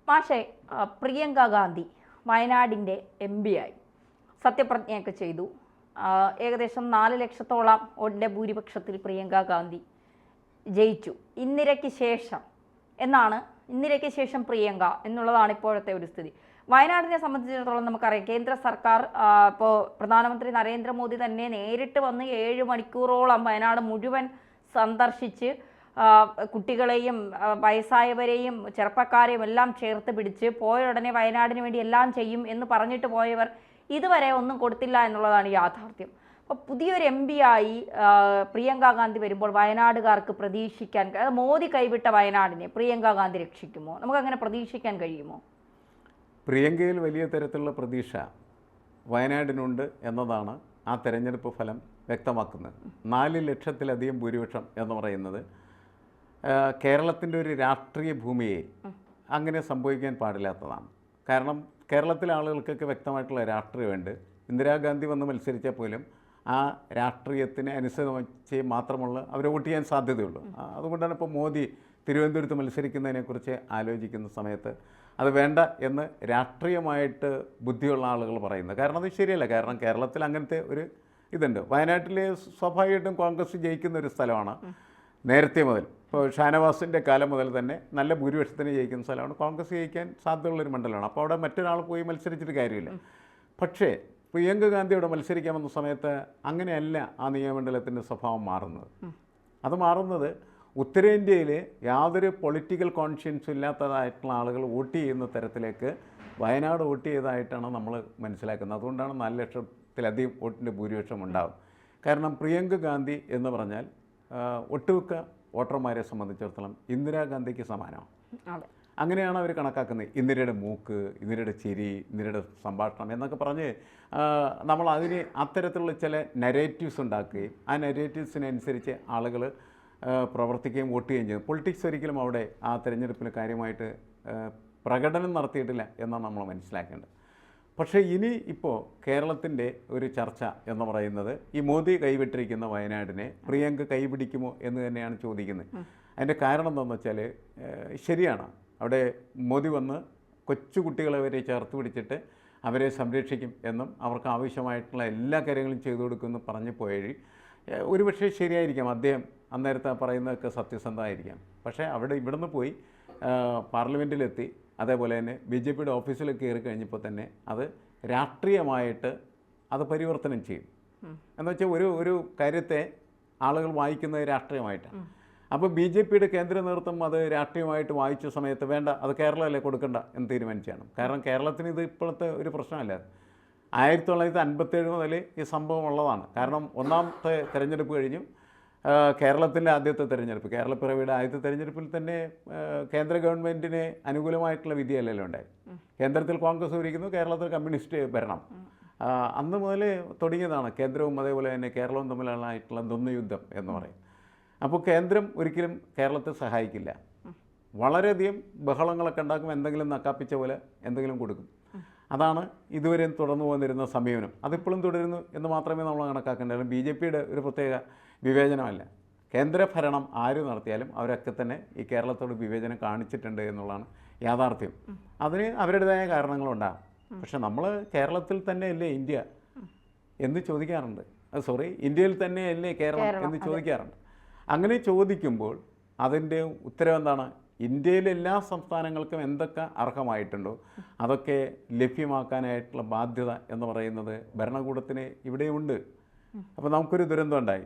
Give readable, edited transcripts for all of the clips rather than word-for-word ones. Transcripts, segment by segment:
മാഷേ, പ്രിയങ്ക ഗാന്ധി വയനാടിൻ്റെ MP ആയി സത്യപ്രതിജ്ഞയൊക്കെ ചെയ്തു. ഏകദേശം 4 ലക്ഷത്തോളം വോട്ടിൻ്റെ ഭൂരിപക്ഷത്തിൽ പ്രിയങ്ക ഗാന്ധി ജയിച്ചു. ഇന്ദിരയ്ക്ക് ശേഷം പ്രിയങ്ക എന്നുള്ളതാണ് ഇപ്പോഴത്തെ ഒരു സ്ഥിതി. വയനാടിനെ സംബന്ധിച്ചിടത്തോളം നമുക്കറിയാം, കേന്ദ്ര സർക്കാർ ഇപ്പോൾ പ്രധാനമന്ത്രി നരേന്ദ്രമോദി തന്നെ നേരിട്ട് വന്ന് 7 മണിക്കൂറോളം വയനാട് മുഴുവൻ സന്ദർശിച്ച് കുട്ടികളെയും വയസ്സായവരെയും ചെറുപ്പക്കാരെയും എല്ലാം ചേർത്ത് പിടിച്ച് പോയ ഉടനെ വയനാടിന് വേണ്ടി എല്ലാം ചെയ്യും എന്ന് പറഞ്ഞിട്ട് പോയവർ ഇതുവരെ ഒന്നും കൊടുത്തില്ല എന്നുള്ളതാണ് യാഥാർത്ഥ്യം. അപ്പോൾ പുതിയൊരു MP ആയി പ്രിയങ്ക ഗാന്ധി വരുമ്പോൾ വയനാടുകാർക്ക് പ്രതീക്ഷിക്കാൻ, മോദി കൈവിട്ട വയനാടിനെ പ്രിയങ്ക ഗാന്ധി രക്ഷിക്കുമോ? നമുക്കങ്ങനെ പ്രതീക്ഷിക്കാൻ കഴിയുമോ? പ്രിയങ്കയിൽ വലിയ തരത്തിലുള്ള പ്രതീക്ഷ വയനാടിനുണ്ട് എന്നതാണ് ആ തെരഞ്ഞെടുപ്പ് ഫലം വ്യക്തമാക്കുന്നത്. 4 ലക്ഷത്തിലധികം ഭൂരിപക്ഷം എന്ന് പറയുന്നത് കേരളത്തിൻ്റെ ഒരു രാഷ്ട്രീയ ഭൂമിയെ അങ്ങനെ സംഭവിക്കാൻ പാടില്ലാത്തതാണ്. കാരണം കേരളത്തിലെ ആളുകൾക്കൊക്കെ വ്യക്തമായിട്ടുള്ള രാഷ്ട്രീയമുണ്ട്. ഇന്ദിരാഗാന്ധി വന്ന് മത്സരിച്ചാൽ പോലും ആ രാഷ്ട്രീയത്തിന് അനുസരിച്ച് മാത്രമുള്ള അവർ വോട്ട് ചെയ്യാൻ സാധ്യതയുള്ളൂ. അതുകൊണ്ടാണ് ഇപ്പോൾ മോദി തിരുവനന്തപുരത്ത് മത്സരിക്കുന്നതിനെക്കുറിച്ച് ആലോചിക്കുന്ന സമയത്ത് അത് വേണ്ട എന്ന് രാഷ്ട്രീയമായിട്ട് ബുദ്ധിയുള്ള ആളുകൾ പറയുന്നത്. കാരണം അത് ശരിയല്ല. കാരണം കേരളത്തിൽ അങ്ങനത്തെ ഒരു ഇതുണ്ട്. വയനാട്ടിൽ സ്വാഭാവികമായിട്ടും കോൺഗ്രസ് ജയിക്കുന്ന ഒരു സ്ഥലമാണ്. നേരത്തെ മുതൽ ഇപ്പോൾ ഷാനവാസിൻ്റെ കാലം മുതൽ തന്നെ നല്ല ഭൂരിപക്ഷത്തിന് ജയിക്കുന്ന സ്ഥലമാണ്. കോൺഗ്രസ് ജയിക്കാൻ സാധ്യതയുള്ളൊരു മണ്ഡലമാണ്. അപ്പോൾ അവിടെ മറ്റൊരാൾ പോയി മത്സരിച്ചിട്ട് കാര്യമില്ല. പക്ഷേ പ്രിയങ്ക ഗാന്ധിയോട് മത്സരിക്കാൻ വന്ന സമയത്ത് അങ്ങനെയല്ല ആ നിയമമണ്ഡലത്തിൻ്റെ സ്വഭാവം മാറുന്നത്. അത് മാറുന്നത് ഉത്തരേന്ത്യയിൽ യാതൊരു പൊളിറ്റിക്കൽ കോൺഷ്യൻസും ഇല്ലാത്തതായിട്ടുള്ള ആളുകൾ വോട്ട് ചെയ്യുന്ന തരത്തിലേക്ക് വയനാട് വോട്ട് ചെയ്തതായിട്ടാണ് നമ്മൾ മനസ്സിലാക്കുന്നത്. അതുകൊണ്ടാണ് 4 ലക്ഷത്തിലധികം വോട്ടിൻ്റെ ഭൂരിപക്ഷം ഉണ്ടാകും. കാരണം പ്രിയങ്ക ഗാന്ധി എന്ന് പറഞ്ഞാൽ ഒട്ടുമിക്ക വോട്ടർമാരെ സംബന്ധിച്ചിടത്തോളം ഇന്ദിരാഗാന്ധിക്ക് സമാനമാണ്. അങ്ങനെയാണ് അവർ കണക്കാക്കുന്നത്. ഇന്ദിരയുടെ മൂക്ക്, ഇന്ദിരയുടെ ചിരി, ഇന്ദിരയുടെ സംഭാഷണം എന്നൊക്കെ പറഞ്ഞ് നമ്മൾ അതിന് അത്തരത്തിലുള്ള ചില നരേറ്റീവ്സ് ഉണ്ടാക്കുകയും ആ നരേറ്റീവ്സിനനുസരിച്ച് ആളുകൾ പ്രവർത്തിക്കുകയും വോട്ട് ചെയ്യുകയും ചെയ്യും. പൊളിറ്റിക്സ് ഒരിക്കലും അവിടെ ആ തെരഞ്ഞെടുപ്പിൽ കാര്യമായിട്ട് പ്രകടനം നടത്തിയിട്ടില്ല എന്നാണ് നമ്മൾ മനസ്സിലാക്കേണ്ടത്. പക്ഷേ ഇനി ഇപ്പോൾ കേരളത്തിൻ്റെ ഒരു ചർച്ച എന്ന് പറയുന്നത് ഈ മോദി കൈവിട്ടിരിക്കുന്ന വയനാടിനെ പ്രിയങ്ക കൈപിടിക്കുമോ എന്ന് തന്നെയാണ് ചോദിക്കുന്നത്. അതിൻ്റെ കാരണം എന്താണെന്ന് വെച്ചാൽ ശരിയാണ്, അവിടെ മോദി വന്ന് കൊച്ചു കുട്ടികളെ വരെ ചേർത്ത് പിടിച്ചിട്ട് അവരെ സംരക്ഷിക്കും എന്നും അവർക്ക് ആവശ്യമായിട്ടുള്ള എല്ലാ കാര്യങ്ങളും ചെയ്തു കൊടുക്കുമെന്ന് പറഞ്ഞു പോയി ഒരുപക്ഷെ ശരിയായിരിക്കാം. അദ്ദേഹം അന്നേരത്തെ പറയുന്നതൊക്കെ സത്യസന്ധമായിരിക്കാം. പക്ഷേ ഇവിടുന്ന് പോയി പാർലമെൻറ്റിലെത്തി അതേപോലെ തന്നെ BJPയുടെ ഓഫീസിലേക്ക് കയറി കഴിഞ്ഞപ്പോൾ തന്നെ അത് രാഷ്ട്രീയമായിട്ട് അത് പരിവർത്തനം ചെയ്യും. എന്ന് വെച്ചാൽ ഒരു കാര്യത്തെ ആളുകൾ വായിക്കുന്നത് രാഷ്ട്രീയമായിട്ടാണ്. അപ്പോൾ BJPയുടെ കേന്ദ്ര നേതൃത്വം അത് രാഷ്ട്രീയമായിട്ട് വായിച്ച സമയത്ത് വേണ്ട, അത് കേരളമല്ലേ കൊടുക്കണ്ട എന്ന് തീരുമാനിച്ചാണ്. കാരണം കേരളത്തിന് ഇത് ഇപ്പോഴത്തെ ഒരു പ്രശ്നമല്ല. 1957 മുതൽ ഈ സംഭവം ഉള്ളതാണ്. കാരണം ഒന്നാമത്തെ തെരഞ്ഞെടുപ്പ് കഴിഞ്ഞു, കേരളത്തിൻ്റെ ആദ്യത്തെ തെരഞ്ഞെടുപ്പ്, കേരളപ്പിറവിയുടെ ആദ്യത്തെ തെരഞ്ഞെടുപ്പിൽ തന്നെ കേന്ദ്ര ഗവൺമെൻറ്റിന് അനുകൂലമായിട്ടുള്ള വിധിയല്ലല്ലോ ഉണ്ടായി. കേന്ദ്രത്തിൽ കോൺഗ്രസ് ഭരിക്കുന്നു, കേരളത്തിൽ കമ്മ്യൂണിസ്റ്റ് ഭരണം. അന്ന് മുതൽ തുടങ്ങിയതാണ് കേന്ദ്രവും അതേപോലെ തന്നെ കേരളവും തമ്മിലായിട്ടുള്ള ദ്വന്ദ്വയുദ്ധം എന്ന് പറയും. അപ്പോൾ കേന്ദ്രം ഒരിക്കലും കേരളത്തെ സഹായിക്കില്ല. വളരെയധികം ബഹളങ്ങളൊക്കെ ഉണ്ടാക്കും, എന്തെങ്കിലും നക്കാപ്പിച്ച പോലെ എന്തെങ്കിലും കൊടുക്കും. അതാണ് ഇതുവരെയും തുടർന്നു പോന്നിരുന്ന സമീപനം. അതിപ്പോഴും തുടരുന്നു എന്ന് മാത്രമേ നമ്മൾ കണക്കാക്കേണ്ടത്. BJPയുടെ ഒരു പ്രത്യേക വിവേചനമല്ല. കേന്ദ്രഭരണം ആര് നടത്തിയാലും അവരൊക്കെ തന്നെ ഈ കേരളത്തോട് വിവേചനം കാണിച്ചിട്ടുണ്ട് എന്നുള്ളതാണ് യാഥാർത്ഥ്യം. അതിന് അവരുടേതായ കാരണങ്ങളുണ്ടാകും. പക്ഷെ നമ്മൾ കേരളത്തിൽ തന്നെയല്ലേ ഇന്ത്യ എന്ന് ചോദിക്കാറുണ്ട്. ഇന്ത്യയിൽ തന്നെയല്ലേ കേരളം എന്ന് ചോദിക്കാറുണ്ട്. അങ്ങനെ ചോദിക്കുമ്പോൾ അതിൻ്റെ ഉത്തരം എന്താണ്? ഇന്ത്യയിലെ എല്ലാ സംസ്ഥാനങ്ങൾക്കും എന്തൊക്കെ അർഹമായിട്ടുണ്ടോ അതൊക്കെ ലഭ്യമാക്കാനായിട്ടുള്ള ബാധ്യത എന്ന് പറയുന്നത് ഭരണകൂടത്തിന് ഇവിടെയുണ്ട്. അപ്പോൾ നമുക്കൊരു ദുരന്തം ഉണ്ടായി.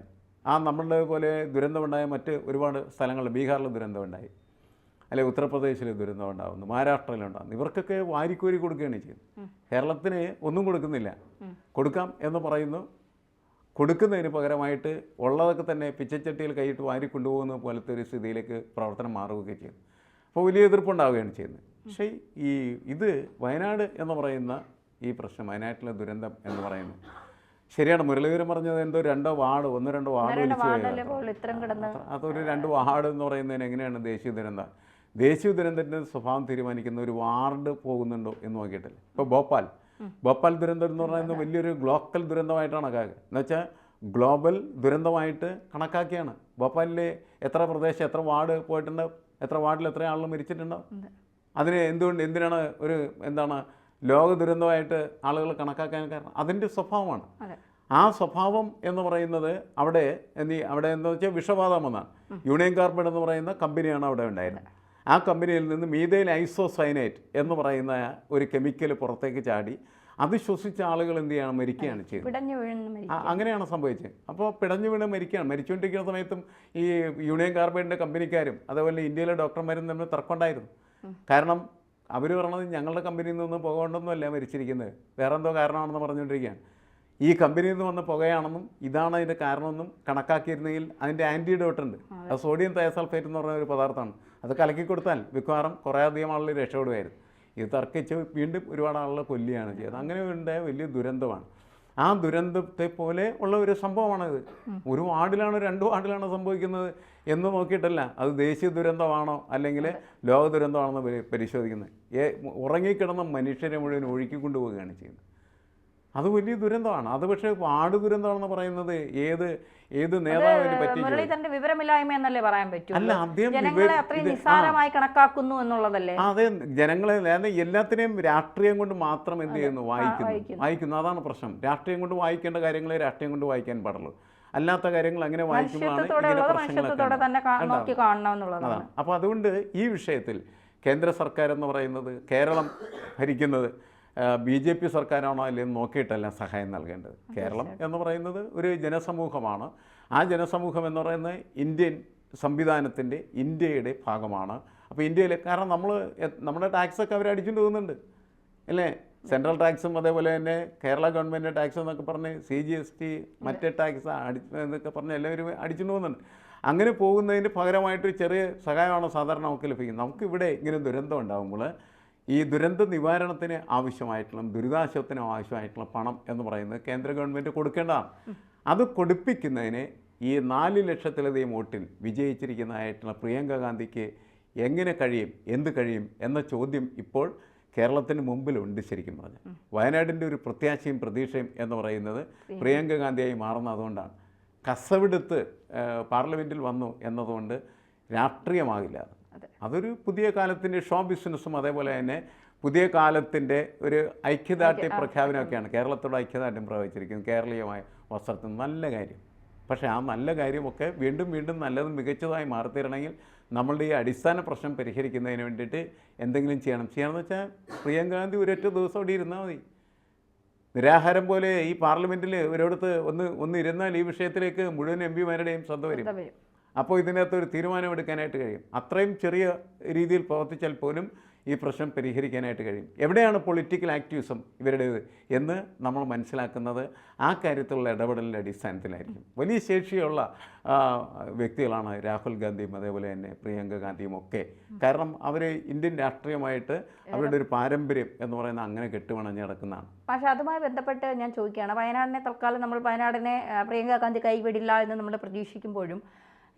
നമ്മളുടെ പോലെ ദുരന്തമുണ്ടായ മറ്റ് ഒരുപാട് സ്ഥലങ്ങൾ, ബീഹാറിൽ ദുരന്തമുണ്ടായി, അല്ലെങ്കിൽ ഉത്തർപ്രദേശിൽ ദുരന്തം ഉണ്ടാകുന്നു, മഹാരാഷ്ട്രയിലുണ്ടാകുന്നു. ഇവർക്കൊക്കെ വാരിക്കോരി കൊടുക്കുകയാണ് ചെയ്യുന്നത്. കേരളത്തിന് ഒന്നും കൊടുക്കുന്നില്ല. കൊടുക്കാം എന്ന് പറയുന്നു. കൊടുക്കുന്നതിന് പകരമായിട്ട് ഉള്ളതൊക്കെ തന്നെ പിച്ചച്ചട്ടിയിൽ കൈയിട്ട് വാരി കൊണ്ടുപോകുന്ന പോലത്തെ ഒരു സ്ഥിതിയിലേക്ക് പ്രവർത്തനം മാറുകയൊക്കെ ചെയ്യും. അപ്പോൾ വലിയ എതിർപ്പുണ്ടാവുകയാണ് ചെയ്യുന്നത്. പക്ഷേ ഇത് വയനാട് എന്ന് പറയുന്ന ഈ പ്രശ്നം, വയനാട്ടിലെ ദുരന്തം എന്ന് പറയുന്നത് ശരിയാണ്. മുരളീധരൻ പറഞ്ഞത് എന്തോ 2 വാർഡ് 1-2 വാർഡ് അതൊരു 2 വാർഡ് എന്ന് പറയുന്നതിന് എങ്ങനെയാണ് ദേശീയ ദുരന്തം? ദേശീയ ദുരന്തത്തിൻ്റെ സ്വഭാവം തീരുമാനിക്കുന്ന ഒരു വാർഡ് പോകുന്നുണ്ടോ എന്ന് നോക്കിയിട്ടില്ല. ഇപ്പോൾ ഭോപ്പാൽ ദുരന്തം എന്ന് പറയുന്നത് വലിയൊരു ഗ്ലോക്കൽ ദുരന്തമായിട്ടാണ് കണക്കാക്കുക. എന്നുവെച്ചാൽ ഗ്ലോബൽ ദുരന്തമായിട്ട് കണക്കാക്കിയാണ്. ഭോപ്പാലിലെ എത്ര പ്രദേശം, എത്ര വാർഡ് പോയിട്ടുണ്ട്, എത്ര വാർഡിൽ എത്ര ആളുകൾ മരിച്ചിട്ടുണ്ടോ? അതിനെ എന്തിനാണ് ഒരു എന്താണ് ലോക ദുരന്തമായിട്ട് ആളുകൾ കണക്കാക്കാൻ കാരണം അതിൻ്റെ സ്വഭാവമാണ്. ആ സ്വഭാവം എന്ന് പറയുന്നത് അവിടെ എന്താ വെച്ചാൽ വിഷവാതം എന്നാണ്. യൂണിയൻ കാർബൈഡ് എന്ന് പറയുന്ന കമ്പനിയാണ് അവിടെ ഉണ്ടായിരുന്നത്. ആ കമ്പനിയിൽ നിന്ന് മീഥൈൽ ഐസോസൈനേറ്റ് എന്ന് പറയുന്ന ഒരു കെമിക്കൽ പുറത്തേക്ക് ചാടി അത് ശ്വസിച്ച ആളുകൾ എന്ത് ചെയ്യണം, മരിക്കുകയാണ് ചെയ്യുന്നത്. അങ്ങനെയാണ് സംഭവിച്ചത്. അപ്പോൾ പിടഞ്ഞു വീണ് മരിക്കുകയാണ്. മരിച്ചുകൊണ്ടിരിക്കുന്ന സമയത്തും ഈ യൂണിയൻ കാർബൈഡിൻ്റെ കമ്പനിക്കാരും അതേപോലെ ഇന്ത്യയിലെ ഡോക്ടർമാരും തമ്മിൽ തർക്കമുണ്ടായിരുന്നു. കാരണം അവർ പറഞ്ഞത് ഞങ്ങളുടെ കമ്പനിയിൽ നിന്ന് പുക കൊണ്ടൊന്നുമല്ല മരിച്ചിരിക്കുന്നത്, വേറെ എന്തോ കാരണമാണെന്ന് പറഞ്ഞുകൊണ്ടിരിക്കുകയാണ്. ഈ കമ്പനിയിൽ നിന്ന് വന്ന പുകയാണെന്നും ഇതാണ് അതിൻ്റെ കാരണമെന്നും കണക്കാക്കിയിരുന്നെങ്കിൽ അതിൻ്റെ ആൻറ്റിഡോട്ട് ഉണ്ട്. അത് സോഡിയം തയസൾഫേറ്റ് എന്ന് പറഞ്ഞ ഒരു പദാർത്ഥമാണ്. അത് കലക്കി കൊടുത്താൽ മിക്കവാറും കുറേ അധികം ആളുകൾ രക്ഷപ്പെടുമായിരുന്നു. ഇത് തർക്കിച്ച് വീണ്ടും ഒരുപാട് ആളുകളെ കൊല്ലുകയാണ് ചെയ്തത്. അങ്ങനെ ഉണ്ടായ വലിയ ദുരന്തമാണ്. ആ ദുരന്തത്തെ പോലെ ഉള്ള ഒരു സംഭവമാണിത്. ഒരു വാർഡിലാണോ 2 വാർഡിലാണോ സംഭവിക്കുന്നത് എന്ന് നോക്കിയിട്ടല്ല അത് ദേശീയ ദുരന്തമാണോ അല്ലെങ്കിൽ ലോക ദുരന്തമാണെന്ന് പരിശോധിക്കുന്നത്. ഉറങ്ങിക്കിടന്ന മനുഷ്യരെ മുഴുവൻ ഒഴുക്കിക്കൊണ്ടുപോവുകയാണ് ചെയ്യുന്നത്. അത് വലിയ ദുരന്തമാണ്. അത് പക്ഷേ വാർഡ് ദുരന്തമാണെന്ന് പറയുന്നത് ഏത് നേതാവിനെ പറ്റി വിവരമില്ലായ്മ എന്നല്ലേ പറയാൻ പറ്റൂ? അല്ല, അദ്ദേഹം നിസ്സാരമായി കണക്കാക്കുന്നു എന്നുള്ളതല്ലേ? അതെ, ജനങ്ങളെ എല്ലാത്തിനെയും രാഷ്ട്രീയം കൊണ്ട് മാത്രം എന്ത് ചെയ്യുന്നു, വായിക്കുന്നു. അതാണ് പ്രശ്നം. രാഷ്ട്രീയം കൊണ്ട് വായിക്കേണ്ട കാര്യങ്ങളെ രാഷ്ട്രീയം കൊണ്ട് വായിക്കാൻ പാടുള്ളൂ. അല്ലാത്ത കാര്യങ്ങൾ അങ്ങനെ വായിക്കുമ്പോഴാണ് ഇങ്ങനെ പ്രശ്നങ്ങളൊക്കെ. അതാണ്. അപ്പോൾ അതുകൊണ്ട് ഈ വിഷയത്തിൽ കേന്ദ്ര സർക്കാർ എന്ന് പറയുന്നത്, കേരളം ഭരിക്കുന്നത് BJP സർക്കാരാണോ അല്ലെന്ന് നോക്കിയിട്ടല്ല സഹായം നൽകേണ്ടത്. കേരളം എന്ന് പറയുന്നത് ഒരു ജനസമൂഹമാണ്. ആ ജനസമൂഹം എന്ന് പറയുന്നത് ഇന്ത്യൻ സംവിധാനത്തിൻ്റെ ഇന്ത്യയുടെ ഭാഗമാണ്. അപ്പോൾ ഇന്ത്യയിൽ കാരണം നമ്മുടെ ടാക്സൊക്കെ അവർ അടിച്ചുകൊണ്ട് പോകുന്നുണ്ട് അല്ലേ? സെൻട്രൽ ടാക്സും അതേപോലെ തന്നെ കേരള ഗവൺമെൻറ് ടാക്സ് എന്നൊക്കെ പറഞ്ഞ് CGST മറ്റേ ടാക്സ് എന്നൊക്കെ പറഞ്ഞ് എല്ലാവരും അടിച്ചുകൊണ്ട് പോകുന്നുണ്ട്. അങ്ങനെ പോകുന്നതിന് പകരമായിട്ട് ചെറിയ സഹായമാണ് സാധാരണ നമുക്ക് ലഭിക്കുന്നത്. നമുക്കിവിടെ ഇങ്ങനെ ദുരന്തം ഉണ്ടാകുമ്പോൾ ഈ ദുരന്ത നിവാരണത്തിന് ആവശ്യമായിട്ടുള്ള ദുരിതാശ്വാസത്തിന് ആവശ്യമായിട്ടുള്ള പണം എന്ന് പറയുന്നത് കേന്ദ്ര ഗവൺമെൻറ് കൊടുക്കേണ്ടതാണ്. അത് കൊടുപ്പിക്കുന്നതിന് ഈ 4 ലക്ഷത്തിലധികം വോട്ടിൽ വിജയിച്ചിരിക്കുന്നതായിട്ടുള്ള പ്രിയങ്ക ഗാന്ധിക്ക് എങ്ങനെ കഴിയും, എന്ത് കഴിയും എന്ന ചോദ്യം ഇപ്പോൾ കേരളത്തിന് മുമ്പിലുണ്ട്. ശരിക്കും പറഞ്ഞാൽ വയനാടിൻ്റെ ഒരു പ്രത്യാശയും പ്രതീക്ഷയും എന്ന് പറയുന്നത് പ്രിയങ്ക ഗാന്ധിയായി മാറുന്നത് അതുകൊണ്ടാണ്. കസവെടുത്ത് പാർലമെൻറ്റിൽ വന്നു എന്നതുകൊണ്ട് രാഷ്ട്രീയമാകില്ല. അതൊരു പുതിയ കാലത്തിൻ്റെ ഷോ ബിസിനസ്സും അതേപോലെ തന്നെ പുതിയ കാലത്തിൻ്റെ ഒരു ഐക്യദാർഢ്യ പ്രഖ്യാപനമൊക്കെയാണ്. കേരളത്തോട് ഐക്യദാർഢ്യം പ്രവചിച്ചിരിക്കുന്നത് കേരളീയമായ വസ്ത്രത്തിൽ നല്ല കാര്യം. പക്ഷേ ആ നല്ല കാര്യമൊക്കെ വീണ്ടും വീണ്ടും നല്ലതും മികച്ചതായി മാറിത്തരണമെങ്കിൽ നമ്മളുടെ ഈ അടിസ്ഥാന പ്രശ്നം പരിഹരിക്കുന്നതിന് വേണ്ടിയിട്ട് എന്തെങ്കിലും ചെയ്യണമെന്ന് വെച്ചാൽ പ്രിയങ്ക ഗാന്ധി ഒരൊറ്റ ദിവസം അവിടെ ഇരുന്നാൽ മതി. നിരാഹാരം പോലെ ഈ പാർലമെൻറ്റിൽ ഒരിടത്ത് ഒന്ന് ഇരുന്നാൽ ഈ വിഷയത്തിലേക്ക് മുഴുവൻ MP മാരുടെയും ശ്രദ്ധ വരും. അപ്പോൾ ഇതിനകത്ത് ഒരു തീരുമാനമെടുക്കാനായിട്ട് കഴിയും. അത്രയും ചെറിയ രീതിയിൽ പ്രവർത്തിച്ചാൽ പോലും ഈ പ്രശ്നം പരിഹരിക്കാനായിട്ട് കഴിയും. എവിടെയാണ് പൊളിറ്റിക്കൽ ആക്ടിവിസം ഇവരുടേത് എന്ന് നമ്മൾ മനസ്സിലാക്കുന്നത് ആ കാര്യത്തിലുള്ള ഇടപെടലിൻ്റെ അടിസ്ഥാനത്തിലായിരിക്കും. വലിയ ശേഷിയുള്ള വ്യക്തികളാണ് രാഹുൽ ഗാന്ധിയും അതേപോലെ തന്നെ പ്രിയങ്ക ഗാന്ധിയും ഒക്കെ. കാരണം അവർ ഇന്ത്യൻ രാഷ്ട്രീയമായിട്ട് അവരുടെ ഒരു പാരമ്പര്യം എന്ന് പറയുന്നത് അങ്ങനെ കെട്ടുവണഞ്ഞ് കിടക്കുന്നതാണ്. പക്ഷേ അതുമായി ബന്ധപ്പെട്ട് ഞാൻ ചോദിക്കുകയാണ്, വയനാടിനെ തൽക്കാലം നമ്മൾ വയനാടിനെ പ്രിയങ്ക ഗാന്ധി കൈവിടില്ല എന്ന് നമ്മൾ പ്രതീക്ഷിക്കുമ്പോഴും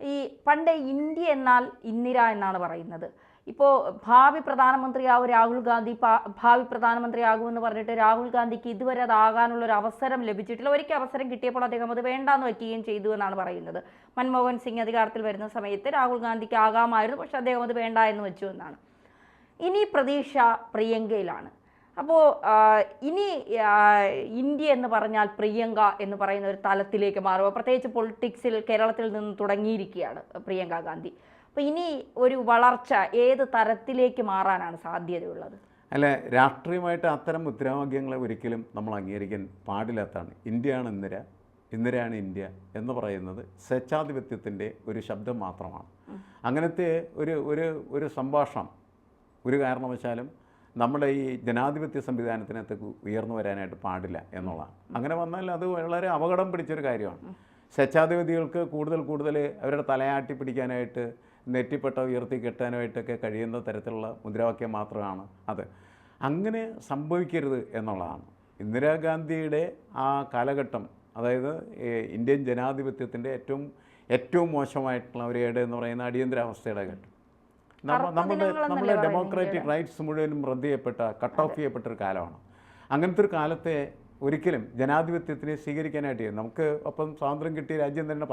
ഈ പണ്ട് ഇന്ത്യ എന്നാൽ ഇന്ദിര എന്നാണ് പറയുന്നത്. ഇപ്പോൾ ഭാവി പ്രധാനമന്ത്രിയാവും രാഹുൽ ഗാന്ധി, ഭാവി പ്രധാനമന്ത്രിയാകുമെന്ന് പറഞ്ഞിട്ട് രാഹുൽ ഗാന്ധിക്ക് ഇതുവരെ അതാകാനുള്ളൊരു അവസരം ലഭിച്ചിട്ടില്ല. ഒരിക്കൽ അവസരം കിട്ടിയപ്പോൾ അദ്ദേഹം അത് വേണ്ടാന്ന് വയ്ക്കുകയും ചെയ്തു എന്നാണ് പറയുന്നത്. മൻമോഹൻ സിംഗ് അധികാരത്തിൽ വരുന്ന സമയത്ത് രാഹുൽ ഗാന്ധിക്ക് ആകാമായിരുന്നു, പക്ഷെ അദ്ദേഹം അത് വേണ്ട എന്ന് വെച്ചു എന്നാണ്. ഇനി പ്രതീക്ഷ പ്രിയങ്കയിലാണ്. അപ്പോൾ ഇനി ഇന്ത്യ എന്ന് പറഞ്ഞാൽ പ്രിയങ്ക എന്ന് പറയുന്ന ഒരു തലത്തിലേക്ക് മാറുക, പ്രത്യേകിച്ച് പൊളിറ്റിക്സിൽ കേരളത്തിൽ നിന്ന് തുടങ്ങിയിരിക്കുകയാണ് പ്രിയങ്ക ഗാന്ധി. അപ്പോൾ ഇനി ഒരു വളർച്ച ഏത് തരത്തിലേക്ക് മാറാനാണ് സാധ്യതയുള്ളത്? അല്ല, രാഷ്ട്രീയമായിട്ട് അത്തരം മുദ്രാവാക്യങ്ങളെ ഒരിക്കലും നമ്മൾ അംഗീകരിക്കാൻ പാടില്ലാത്തതാണ്. ഇന്ത്യയാണ് ഇന്ദിര, ഇന്ദിരയാണ് ഇന്ത്യ എന്ന് പറയുന്നത് സ്വേച്ഛാധിപത്യത്തിൻ്റെ ഒരു ശബ്ദം മാത്രമാണ്. അങ്ങനത്തെ ഒരു സംഭാഷണം ഒരു കാരണവശാലും നമ്മുടെ ഈ ജനാധിപത്യ സംവിധാനത്തിനകത്ത് ഉയർന്നു വരാനായിട്ട് പാടില്ല എന്നുള്ളതാണ്. അങ്ങനെ വന്നാൽ അത് വളരെ അപകടം പിടിച്ചൊരു കാര്യമാണ്. സ്വേച്ഛാധിപതികൾക്ക് കൂടുതൽ അവരുടെ തലയാട്ടി പിടിക്കാനായിട്ട് നെറ്റിപ്പട്ട ഉയർത്തി കെട്ടാനായിട്ടൊക്കെ കഴിയുന്ന തരത്തിലുള്ള മുദ്രാവാക്യം മാത്രമാണ് അത്. അങ്ങനെ സംഭവിക്കരുത് എന്നുള്ളതാണ്. ഇന്ദിരാഗാന്ധിയുടെ ആ കാലഘട്ടം, അതായത് ഇന്ത്യൻ ജനാധിപത്യത്തിൻ്റെ ഏറ്റവും മോശമായിട്ടുള്ള ഒരു ഏട് എന്ന് പറയുന്ന അടിയന്തരാവസ്ഥയുടെ ഘട്ടം. നമ്മുടെ ഡെമോക്രാറ്റിക് റൈറ്റ്സ് മുഴുവനും റദ്ദ് ചെയ്യപ്പെട്ട, കട്ട് ഓഫ് ചെയ്യപ്പെട്ടൊരു കാലമാണ്. അങ്ങനത്തെ ഒരു കാലത്തെ ഒരിക്കലും ജനാധിപത്യത്തിനെ സ്വീകരിക്കാനായിട്ട് നമുക്ക് ഒപ്പം സ്വാതന്ത്ര്യം കിട്ടിയ രാജ്യം തന്നെ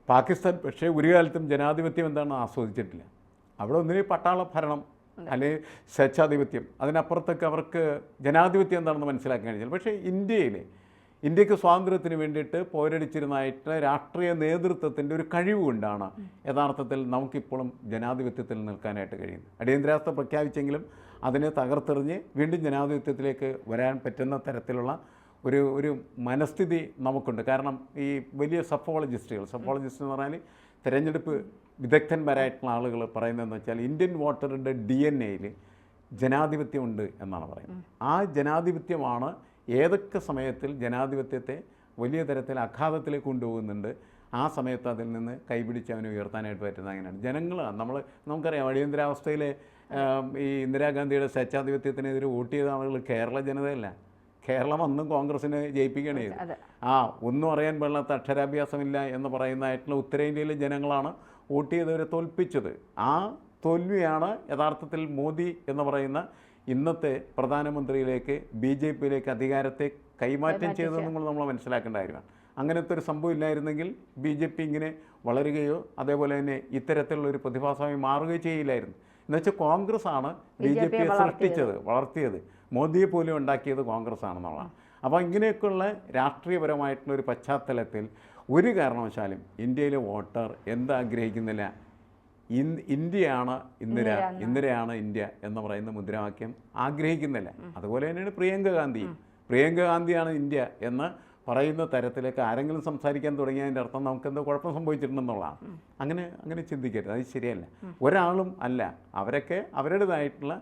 പാകിസ്ഥാൻ പക്ഷേ ഒരു കാലത്തും ജനാധിപത്യം എന്താണെന്ന് ആസ്വദിച്ചിട്ടില്ല. അവിടെ ഒന്നിനും പട്ടാള ഭരണം അല്ലെങ്കിൽ സ്വേച്ഛാധിപത്യം, അതിനപ്പുറത്തൊക്കെ അവർക്ക് ജനാധിപത്യം എന്താണെന്ന് മനസ്സിലാക്കാൻ കഴിഞ്ഞില്ല. പക്ഷേ ഇന്ത്യക്ക് സ്വാതന്ത്ര്യത്തിന് വേണ്ടിയിട്ട് പോരടിച്ചിരുന്നതായിട്ടുള്ള രാഷ്ട്രീയ നേതൃത്വത്തിൻ്റെ ഒരു കഴിവ് കൊണ്ടാണ് യഥാർത്ഥത്തിൽ നമുക്കിപ്പോഴും ജനാധിപത്യത്തിൽ നിൽക്കാനായിട്ട് കഴിയുന്നത്. അടിയന്തരാവസ്ഥ പ്രഖ്യാപിച്ചെങ്കിലും അതിനെ തകർത്തെറിഞ്ഞ് വീണ്ടും ജനാധിപത്യത്തിലേക്ക് വരാൻ പറ്റുന്ന തരത്തിലുള്ള ഒരു മനസ്ഥിതി നമുക്കുണ്ട്. കാരണം ഈ വലിയ സഫോളജിസ്റ്റുകൾ എന്ന് പറഞ്ഞാൽ തിരഞ്ഞെടുപ്പ് വിദഗ്ധന്മാരായിട്ടുള്ള ആളുകൾ പറയുന്നതെന്ന് വെച്ചാൽ ഇന്ത്യൻ വോട്ടറുടെ DNA-യിൽ ജനാധിപത്യമുണ്ട് എന്നാണ് പറയുന്നത്. ആ ജനാധിപത്യമാണ് ഏതൊക്കെ സമയത്തിൽ ജനാധിപത്യത്തെ വലിയ തരത്തിൽ അഘാതത്തിലേക്ക് കൊണ്ടുപോകുന്നുണ്ട്, ആ സമയത്ത് അതിൽ നിന്ന് കൈപിടിച്ച് അവനെ ഉയർത്താനായിട്ട് പറ്റുന്നത് അങ്ങനെയാണ്. ജനങ്ങൾ നമുക്കറിയാം അടിയന്തരാവസ്ഥയിൽ ഈ ഇന്ദിരാഗാന്ധിയുടെ സ്വേച്ഛാധിപത്യത്തിനെതിരെ വോട്ട് ചെയ്ത ആളുകൾ കേരള ജനതയല്ല, കേരളം അന്നും കോൺഗ്രസിനെ ജയിപ്പിക്കുകയാണ് ചെയ്തത്. ഒന്നും അറിയാൻ പാടില്ലാത്ത അക്ഷരാഭ്യാസമില്ല എന്ന് പറയുന്നതായിട്ടുള്ള ഉത്തരേന്ത്യയിലെ ജനങ്ങളാണ് വോട്ട് ചെയ്തവരെ തോൽപ്പിച്ചത്. ആ തോൽവിയാണ് യഥാർത്ഥത്തിൽ മോദി എന്ന് പറയുന്ന ഇന്നത്തെ പ്രധാനമന്ത്രിയിലേക്ക് BJP-യിലേക്ക് അധികാരത്തെ കൈമാറ്റം ചെയ്തതെന്നും കൂടെ നമ്മൾ മനസ്സിലാക്കേണ്ട കാര്യമാണ്. അങ്ങനത്തെ ഒരു സംഭവം ഇല്ലായിരുന്നെങ്കിൽ BJP ഇങ്ങനെ വളരുകയോ അതേപോലെ തന്നെ ഇത്തരത്തിലുള്ളൊരു പ്രതിഭാസമായി മാറുകയോ ചെയ്യില്ലായിരുന്നു. എന്നുവെച്ചാൽ കോൺഗ്രസ്സാണ് BJP-യെ വളർത്തിയത്, മോദിയെ പോലും ഉണ്ടാക്കിയത് കോൺഗ്രസ് ആണെന്നുള്ളതാണ്. അപ്പോൾ ഇങ്ങനെയൊക്കെയുള്ള രാഷ്ട്രീയപരമായിട്ടുള്ളൊരു പശ്ചാത്തലത്തിൽ ഒരു കാരണവശാലും ഇന്ത്യയിലെ വോട്ടർ എന്താഗ്രഹിക്കുന്നില്ല, ഇന്ത്യയാണ് ഇന്ദിരയാണ് ഇന്ത്യ എന്ന് പറയുന്ന മുദ്രാവാക്യം ആഗ്രഹിക്കുന്നില്ല. അതുപോലെ തന്നെയാണ് പ്രിയങ്ക ഗാന്ധിയാണ് ഇന്ത്യ എന്ന് പറയുന്ന തരത്തിലേക്ക് ആരെങ്കിലും സംസാരിക്കാൻ തുടങ്ങിയതിൻ്റെ അർത്ഥം നമുക്കെന്തോ കുഴപ്പം സംഭവിച്ചിട്ടുണ്ടെന്നുള്ളതാണ്. അങ്ങനെ ചിന്തിക്കരുത്, അത് ശരിയല്ല. ഒരാളും അല്ല, അവരൊക്കെ അവരുടേതായിട്ടുള്ള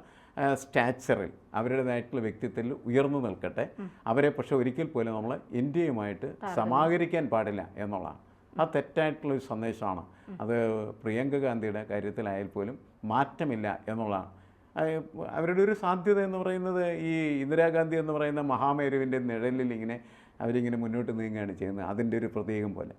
സ്റ്റാച്ചറിൽ അവരുടേതായിട്ടുള്ള വ്യക്തിത്വത്തിൽ ഉയർന്നു നിൽക്കട്ടെ. അവരെ പക്ഷെ ഒരിക്കൽ പോലും നമ്മൾ ഇന്ത്യയുമായിട്ട് സമാഹരിക്കാൻ പാടില്ല എന്നുള്ളതാണ്. ആ തെറ്റായിട്ടുള്ളൊരു സന്ദേശമാണ്. അത് പ്രിയങ്ക ഗാന്ധിയുടെ കാര്യത്തിലായാൽ പോലും മാറ്റമില്ല എന്നുള്ളതാണ്. അവരുടെ ഒരു സാധ്യത എന്ന് പറയുന്നത് ഈ ഇന്ദിരാഗാന്ധി എന്ന് പറയുന്ന മഹാമേരുവിൻ്റെ നിഴലിൽ അവരിങ്ങനെ മുന്നോട്ട് നീങ്ങുകയാണ് ചെയ്യുന്നത്, അതിൻ്റെ ഒരു പ്രതീകം പോലെ.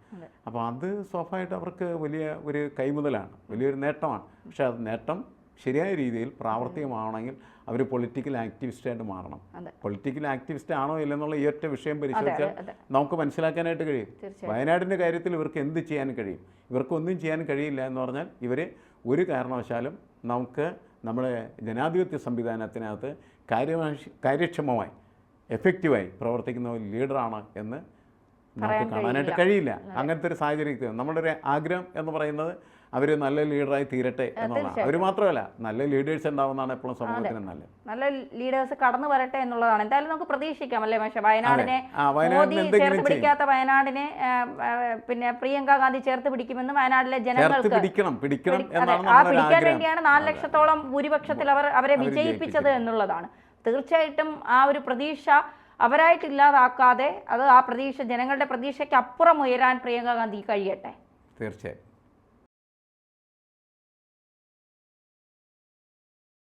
അപ്പോൾ അത് സ്വാഭാവികമായിട്ട് അവർക്ക് വലിയ ഒരു കൈമുതലാണ്, വലിയൊരു നേട്ടമാണ്. പക്ഷേ അത് നേട്ടം ശരിയായ രീതിയിൽ പ്രാവർത്തികമാണെങ്കിൽ അവർ പൊളിറ്റിക്കൽ ആക്ടിവിസ്റ്റായിട്ട് മാറണം. പൊളിറ്റിക്കൽ ആക്ടിവിസ്റ്റ് ആണോ ഇല്ലെന്നുള്ള ഈ ഒറ്റ വിഷയം പരിശോധിച്ചാൽ നമുക്ക് മനസ്സിലാക്കാനായിട്ട് കഴിയും. വയനാടിൻ്റെ കാര്യത്തിൽ ഇവർക്ക് എന്ത് ചെയ്യാൻ കഴിയും? ഇവർക്കൊന്നും ചെയ്യാൻ കഴിയില്ല എന്ന് പറഞ്ഞാൽ ഇവർ ഒരു കാരണവശാലും നമ്മുടെ ജനാധിപത്യ സംവിധാനത്തിനകത്ത് കാര്യക്ഷമമായി എഫക്റ്റീവായി പ്രവർത്തിക്കുന്ന ഒരു ലീഡറാണ് എന്ന് നമുക്ക് കാണാനായിട്ട് കഴിയില്ല. അങ്ങനത്തെ ഒരു സാഹചര്യത്തിൽ നമ്മുടെ ഒരു ആഗ്രഹം എന്ന് പറയുന്നത് അവർ നല്ല ലീഡറായി തീരട്ടെ എന്നുള്ളതാണ്. അവർ മാത്രമല്ല, നല്ല ലീഡേഴ്സ് ഉണ്ടാവുന്നതാണ് എപ്പോഴും സമൂഹത്തിന് നല്ലത്. നല്ല ലീഡേഴ്സ് കടന്നു വരട്ടെ എന്നുള്ളതാണ്. എന്തായാലും നമുക്ക് പ്രതീക്ഷിക്കാം അല്ലേ പക്ഷേ, വയനാടിനെ മോദി ചേർത്ത് പിടിക്കാത്ത വയനാടിനെ പിന്നെ പ്രിയങ്ക ഗാന്ധി ചേർത്ത് പിടിക്കുമെന്ന് വയനാട്ടിലെ ജനങ്ങൾക്ക് പിടിക്കാൻ വേണ്ടിയാണ് 4 ലക്ഷത്തോളം ഭൂരിപക്ഷത്തിൽ അവരെ വിജയിപ്പിച്ചത് എന്നുള്ളതാണ്. തീർച്ചയായിട്ടും ആ ഒരു പ്രതീക്ഷ അവരായിട്ടില്ലാതാക്കാതെ അത് ആ പ്രതീക്ഷ ജനങ്ങളുടെ പ്രതീക്ഷയ്ക്ക് അപ്പുറം ഉയരാൻ പ്രിയങ്ക ഗാന്ധി കഴിയട്ടെ. തീർച്ചയായും.